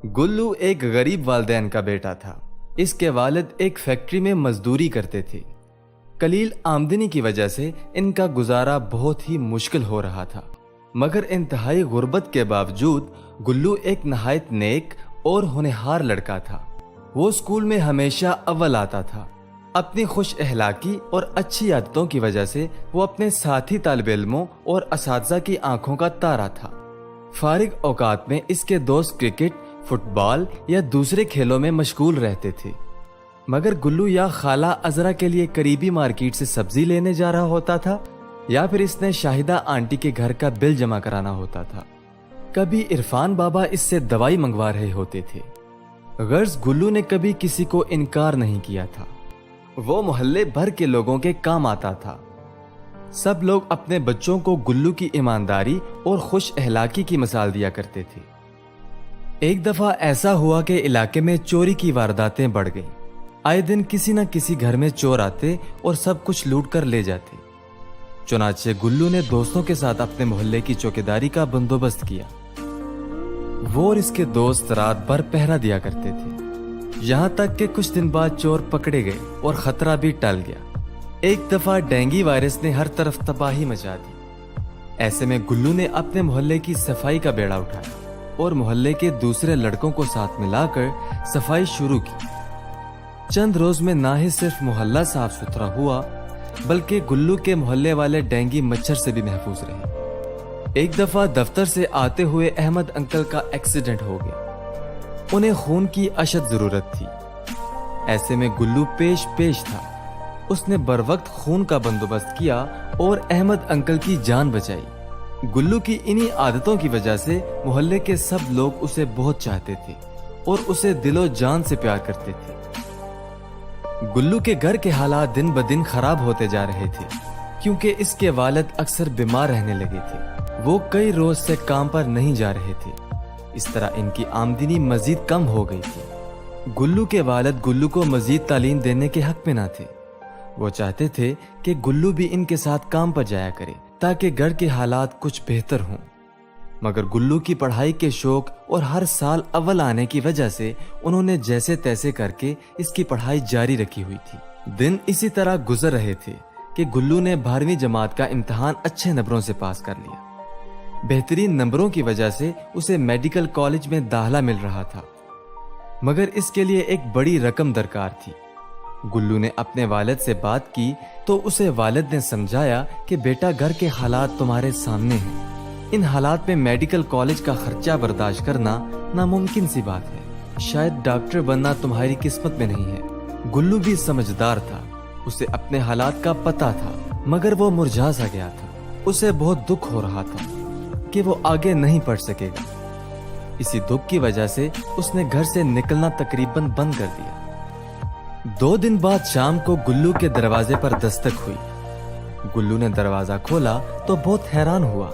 गुल्लू एक गरीब वालिदैन का बेटा था। इसके वालिद एक फैक्ट्री में मजदूरी करते थे। कलील आमदनी की वजह से इनका गुजारा बहुत ही मुश्किल हो रहा था, मगर इंतहाई गुर्बत के बावजूद गुल्लू एक नहायत नेक और होनहार लड़का था। वो स्कूल में हमेशा अव्वल आता था। अपनी खुश अहलाकी और अच्छी आदतों की वजह से वो अपने साथी तालिब इल्मों और असातिज़ा की आंखों का तारा था। फारिग औकात में इसके दोस्त क्रिकेट, फुटबॉल या दूसरे खेलों में मशगूल रहते थे, मगर गुल्लू या खाला अजरा के लिए करीबी मार्केट से सब्जी लेने जा रहा होता था या फिर इसने शाहिदा आंटी के घर का बिल जमा कराना होता था। कभी इरफान बाबा इससे दवाई मंगवा रहे होते थे। गर्ज गुल्लू ने कभी किसी को इनकार नहीं किया था। वो मोहल्ले भर के लोगों के काम आता था। सब लोग अपने बच्चों को गुल्लू की ईमानदारी और खुश अहलाकी की मिसाल दिया करते थे। एक दफा ऐसा हुआ कि इलाके में चोरी की वारदातें बढ़ गईं। आए दिन किसी न किसी घर में चोर आते और सब कुछ लूट कर ले जाते। चुनाचे गुल्लू ने दोस्तों के साथ अपने मोहल्ले की चौकीदारी का बंदोबस्त किया। वो और इसके दोस्त रात भर पहरा दिया करते थे। यहाँ तक कि कुछ दिन बाद चोर पकड़े गए और खतरा भी टल गया। एक दफा डेंगू वायरस ने हर तरफ तबाही मचा दी। ऐसे में गुल्लू ने अपने मोहल्ले की सफाई का बेड़ा उठाया और मोहल्ले के दूसरे लड़कों को साथ मिलाकर सफाई शुरू की। चंद रोज में ना ही सिर्फ मोहल्ला साफ सुथरा हुआ, बल्कि गुल्लू के मोहल्ले वाले डेंगू मच्छर से भी महफूज रहे। एक दफा दफ्तर से आते हुए अहमद अंकल का एक्सीडेंट हो गया। उन्हें खून की अशद जरूरत थी। ऐसे में गुल्लू पेश था। उसने बर वक्त खून का बंदोबस्त किया और अहमद अंकल की जान बचाई। गुल्लू की इन्हीं आदतों की वजह से मोहल्ले के सब लोग उसे बहुत चाहते थे और उसे दिलो जान से प्यार करते थे। गुल्लू के घर के हालात दिन ब दिन खराब होते जा रहे थे, क्योंकि इसके वालिद अक्सर बीमार रहने लगे थे। वो कई रोज से काम पर नहीं जा रहे थे। इस तरह इनकी आमदनी मजीद कम हो गई थी। गुल्लू के वालिद गुल्लू को मजीद तालीम देने के हक में ना थे। वो चाहते थे कि गुल्लू भी इनके साथ काम पर जाया करे ताकि घर के हालात कुछ बेहतर हों, मगर गुल्लू की पढ़ाई के शौक और हर साल अव्वल आने की वजह से उन्होंने जैसे तैसे करके इसकी पढ़ाई जारी रखी हुई थी। दिन इसी तरह गुजर रहे थे कि गुल्लू ने 12वीं जमात का इम्तिहान अच्छे नंबरों से पास कर लिया। बेहतरीन नंबरों की वजह से उसे मेडिकल कॉलेज में दाखिला मिल रहा था, मगर इसके लिए एक बड़ी रकम दरकार थी। गुल्लू ने अपने वालिद से बात की तो उसे वालिद ने समझाया कि बेटा, घर के हालात तुम्हारे सामने हैं। इन हालात में मेडिकल कॉलेज का खर्चा बर्दाश्त करना नामुमकिन सी बात है। शायद डॉक्टर बनना तुम्हारी किस्मत में नहीं है। गुल्लू भी समझदार था। उसे अपने हालात का पता था, मगर वो मुरझा सा गया था। उसे बहुत दुख हो रहा था कि वो आगे नहीं पढ़ सकेगा। इसी दुख की वजह से उसने घर से निकलना तकरीबन बंद कर दिया। 2 दिन बाद शाम को गुल्लू के दरवाजे पर दस्तक हुई। गुल्लू ने दरवाजा खोला तो बहुत हैरान हुआ।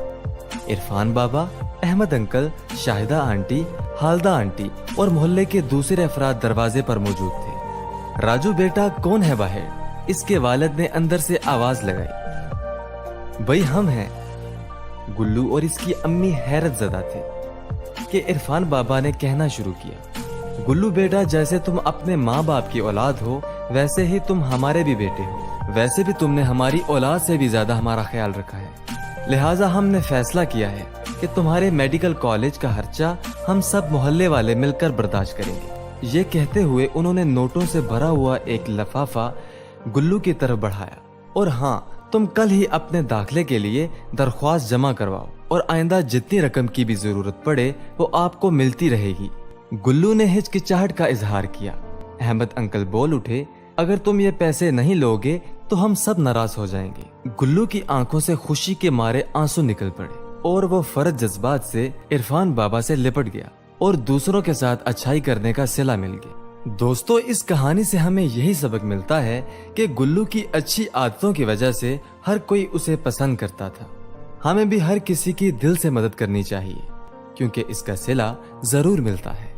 इरफान बाबा, Ahmad uncle, Shahida aunty, Halda aunty और मोहल्ले के दूसरे अफराद दरवाजे पर मौजूद थे। राजू बेटा, कौन है बाहर? इसके वालिद ने अंदर से आवाज लगाई। भाई, हम हैं। गुल्लू और इसकी अम्मी हैरत ज़दा थे कि इरफान बाबा ने कहना शुरू किया, गुल्लू बेटा, जैसे तुम अपने माँ बाप की औलाद हो, वैसे ही तुम हमारे भी बेटे हो। वैसे भी तुमने हमारी औलाद से भी ज्यादा हमारा ख्याल रखा है। लिहाजा हमने फैसला किया है कि तुम्हारे मेडिकल कॉलेज का खर्चा हम सब मोहल्ले वाले मिलकर बर्दाश्त करेंगे। ये कहते हुए उन्होंने नोटों से भरा हुआ एक लिफाफा गुल्लू की तरफ बढ़ाया। और हाँ, तुम कल ही अपने दाखिले के लिए दरख्वास्त जमा करवाओ और आइंदा जितनी रकम की भी जरूरत पड़े वो आपको मिलती रहेगी। गुल्लू ने हिचकिचाहट का इजहार किया। अहमद अंकल बोल उठे, अगर तुम ये पैसे नहीं लोगे तो हम सब नाराज हो जाएंगे। गुल्लू की आंखों से खुशी के मारे आंसू निकल पड़े और वो फर्ज जज्बात से इरफान बाबा से लिपट गया और दूसरों के साथ अच्छाई करने का सिला मिल गया। दोस्तों, इस कहानी से हमें यही सबक मिलता है कि गुल्लू की अच्छी आदतों की वजह से हर कोई उसे पसंद करता था। हमें भी हर किसी की दिल से मदद करनी चाहिए, क्योंकि इसका सिला जरूर मिलता है।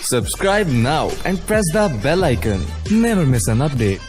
Subscribe now and press the bell icon. Never miss an update.